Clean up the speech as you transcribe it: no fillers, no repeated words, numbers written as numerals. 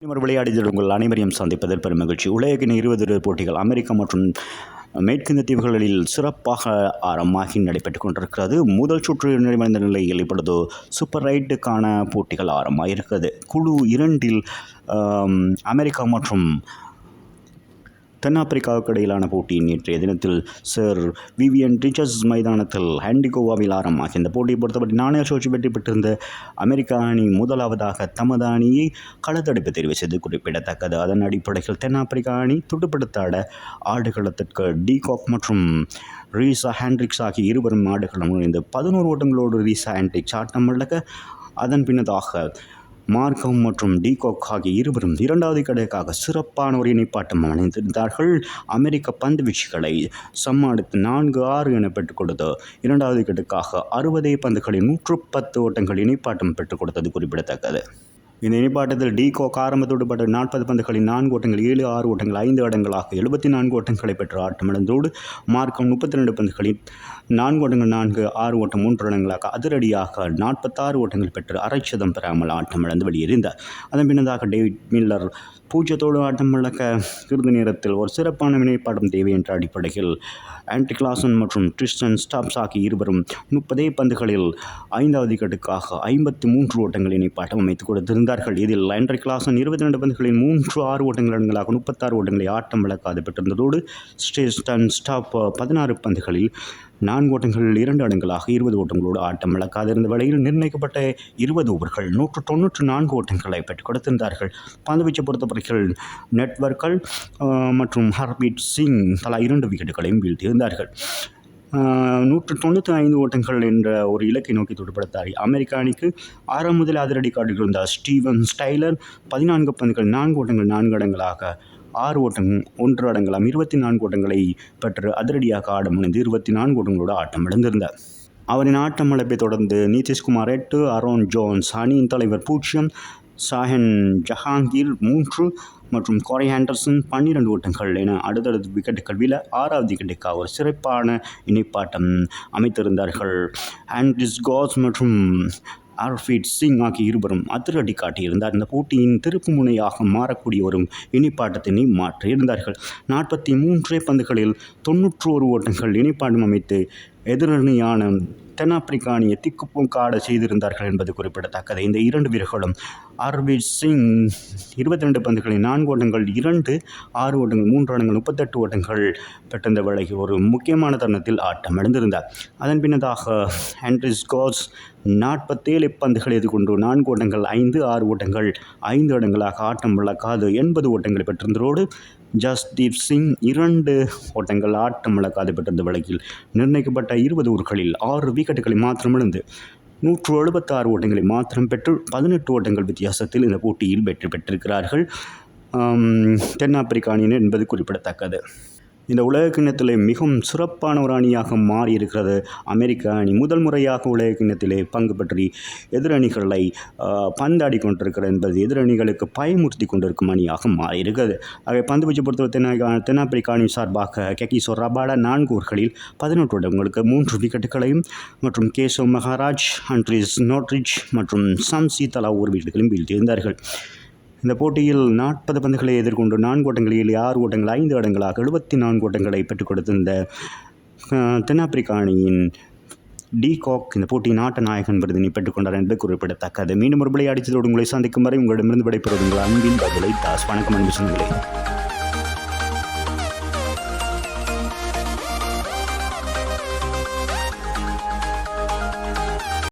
ஒரு விளையாடிகள் உங்கள் அனைவரையும் சந்திப்பதில் பெரும் மகிழ்ச்சி. உலகின் 20 போட்டிகள் அமெரிக்கா மற்றும் மேற்கிந்திய தீவுகளில் சிறப்பாக ஆரம்பமாகி நடைபெற்றுக் கொண்டிருக்கிறது. முதல் சுற்று நிறைவடைந்த நிலையில் இப்பொழுது சூப்பர் ரைட்டுக்கான போட்டிகள் ஆரம்பமாயிருக்கிறது. குழு 2இல் அமெரிக்கா மற்றும் தென்னாப்பிரிக்காவுக்கு இடையிலான போட்டி நேற்றைய தினத்தில் சர் விவியன் ரிச்சர்ட்ஸ் மைதானத்தில் ஆன்டிகுவாவில் ஆரம்பமாகி இந்த போட்டியை பொறுத்தவரை நாணய சுழற்சி வெற்றி பெற்றிருந்த அமெரிக்கா அணி முதலாவதாக தமது அணியை களத்தடுப்பு தெரிவு செய்து குறிப்பிடத்தக்கது. அதன் அடிப்படையில் தென்னாப்பிரிக்கா அணி துடுப்படுத்தாட ஆடுகளத்திற்கு டீகாக் மற்றும் ரீசா ஹேண்ட்ரிக்ஸ் ஆகிய இருவரும் ஆடுகளம் நுழைந்து 11 ஓட்டங்களோடு ரீசா ஹேண்ட்ரிக்ஸ் ஆட்டம் இழக்க, அதன் பின்னதாக மார்க்கம் மற்றும் டீகாக் ஆகிய இருவரும் இரண்டாவது கடைக்காக சிறப்பான ஒரு இணைப்பாட்டம் அணிந்திருந்தார்கள். அமெரிக்க பந்து வீச்சுகளை சமாளித்து 4-6 என பெற்றுக் கொடுத்து இரண்டாவது கடைக்காக 60 பந்துகளில் 110 ஓட்டங்கள் இணைப்பாட்டம் பெற்றுக் கொடுத்தது குறிப்பிடத்தக்கது. இந்த இணைப்பாட்டத்தில் டீகாக் ஆரம்பத்தோடு 40 பந்துகளில் 4 ஓட்டங்கள் 7-6 ஓட்டங்கள் 5 இடங்களாக 74 ஓட்டங்களை பெற்று ஆட்டமிழந்தோடு மார்க்கம் 32 பந்துகளில் 4 ஓட்டங்கள் 4-6 ஓட்டம் 3 இடங்களாக அதிரடியாக 46 ஓட்டங்கள் பெற்று அரைச்சதம் பெறாமல் ஆட்டமிழந்து வெளியேறினார். அதன் பின்னதாக டேவிட் மில்லர் 0 ஆட்டம் இழக்க இறுதி நேரத்தில் ஒரு சிறப்பான இணைப்பாட்டம் தேவை என்ற அடிப்படையில் ஆண்ட்ரி கிளாசன் மற்றும் ட்ரிஸ்டன் ஸ்டாப்ஸ் ஆகிய இருவரும் 30 பந்துகளில் 5வது விக்கெட்டுக்காக 53 ஓட்டங்கள் இணைப்பாட்டம் அமைத்துக் கொடுத்திருந்தார்கள். இதில் ஆண்ட்ரி கிளாசன் 22 பந்துகளில் 3-6 ஓட்டங்கள் இடங்களாக 36 ஓட்டங்களை ஆட்டம் இழக்காது பெற்றிருந்ததோடு ட்ரிஸ்டன் ஸ்டாப் 16 பந்துகளில் 4 ஓட்டங்கள் 2 இடங்களாக 20 ஓட்டங்களோடு ஆட்டம் இழக்காதிருந்த வேளையில் நிர்ணயிக்கப்பட்ட 20 ஓவர்கள் 194 ஓட்டங்களை பெற்றுக் கொடுத்திருந்தார்கள். பந்துவீச்சை பொறுத்தவரையில் நெட்வொர்க்கல் மற்றும் ஹர்பீட் சிங் தலா 2 விக்கெட்டுகளையும் வீழ்த்தியிருந்தார்கள். 195 ஓட்டங்கள் என்ற ஒரு இலக்கை நோக்கி துடுப்படுத்தார் அமெரிக்க அணிக்கு 6 முதல் அதிரடி காட்டியிருந்த ஸ்டீவன் ஸ்டைலர் 14 பந்துகள் 4 ஓட்டங்கள் 4 இடங்களாக 6 ஓட்டம் 1 அடங்கலாம் 24 ஓட்டங்களை பெற்று அதிரடியாக ஆட முடிந்து 24 ஓட்டங்களோடு ஆட்டம் இழந்திருந்தார். அவரின் ஆட்டம் இழப்பை தொடர்ந்து நிதிஷ்குமார் 8, அரோன் ஜோன்ஸ் அணியின் தலைவர் 0, ஷாஹன் ஜஹாங்கீர் 3 மற்றும் கோரை ஆண்டர்சன் 12 ஓட்டங்கள் என அடுத்தடுத்து விக்கெட்டுகள் வீழ 6வது விக்கெட்டுக்காக ஒரு சிறப்பான இணைப்பாட்டம் அமைத்திருந்தார்கள். ஆண்ட்ரிஸ் காஸ் மற்றும் ஹர்பீட் சிங் ஆகிய இருவரும் அதிரடி காட்டியிருந்தார். இந்த போட்டியின் திருப்பு முனையாக மாறக்கூடிய ஒரு இணைப்பாட்டத்தினை மாற்றியிருந்தார்கள். 43 பந்துகளில் 91 ஓட்டங்கள் இணைப்பாட்டம் அமைத்து எதிரணியான தென்னாப்பிரிக்கா அணியை திக்குப்போக்காட செய்திருந்தார்கள் என்பது குறிப்பிடத்தக்கது. இந்த 2 வீரர்களும் ஹர்பீட் சிங் 22 பந்துகளில் 4 ஓட்டங்கள் 2, 6 ஓட்டங்கள் 3 இடங்கள் 38 ஓட்டங்கள் பெற்றிருந்த வேளையில் ஒரு முக்கியமான தருணத்தில் ஆட்டம் இழந்திருந்தார். அதன் பின்னதாக ஆண்ட்ரிஸ் காஸ் 47 பந்துகள் எதிர்கொண்டு 4 ஓட்டங்கள் 5, 6 ஓட்டங்கள் 5 இடங்களாக ஆட்டம் இழக்காது 80 ஓட்டங்களை பெற்றிருந்ததோடு ஜஸ்தீப் சிங் 2 ஓட்டங்கள் ஆட்டம் இழக்காது பெற்றிருந்த வேளையில் நிர்ணயிக்கப்பட்ட 20 ஓவர்களில் 6 விக்கெட்டுகளை மாத்திரம் இழந்து 176 ஓட்டங்களை மாத்திரம் பெற்று 18 ஓட்டங்கள் வித்தியாசத்தில் இந்த போட்டியில் வெற்றி பெற்றிருக்கிறார்கள் தென்னாப்பிரிக்க அணியினர் என்பது குறிப்பிடத்தக்கது. இந்த உலகக்கிண்ணத்திலே மிகவும் சிறப்பான ஒரு அணியாக மாறியிருக்கிறது அமெரிக்க அணி. முதல் முறையாக உலகக்கிண்ணத்திலே பங்கு பற்றி எதிரணிகளை பந்தாடி கொண்டிருக்கிறது என்பது எதிரணிகளுக்கு பயமுறுத்தி கொண்டிருக்கும் அணியாக மாறியிருக்கிறது. ஆகவே பந்துவீச்சை பொறுத்தவரை தென்னாப்பிரிக்க அணி சார்பாக கெகிசோ ரபாடா 4 ஓவர்களில் 18 ஓட்டங்களுக்கு 3 விக்கெட்டுகளையும் மற்றும் கேசவ் மகாராஜ், ஆண்ட்ரிஸ் நோட்ரிச் மற்றும் சம்சி தலா 1 விக்கெட்டுகளையும் வீழ்த்தியிருந்தார்கள். இந்த போட்டியில் 40 பந்துகளை எதிர்கொண்டு 4 ஓட்டங்கள் 7, 6 ஓட்டங்கள் 5 இடங்களாக 74 ஓட்டங்களை பெற்றுக் கொடுத்திருந்த தென்னாப்பிரிக்க அணியின் டீகாக் இந்த போட்டியின் ஆட்ட நாயகன் விருதினை பெற்றுக்கொண்டார் என்பது குறிப்பிடத்தக்கது. மீண்டும் ஒரு விளையாடிச்சதோடு உங்களை சந்திக்கும் வரை உங்களிடமிருந்து விடைபெறுவது உங்கள் அன்பின் பதிலை தாஸ். வணக்கம் அன்பு சொந்தங்களே.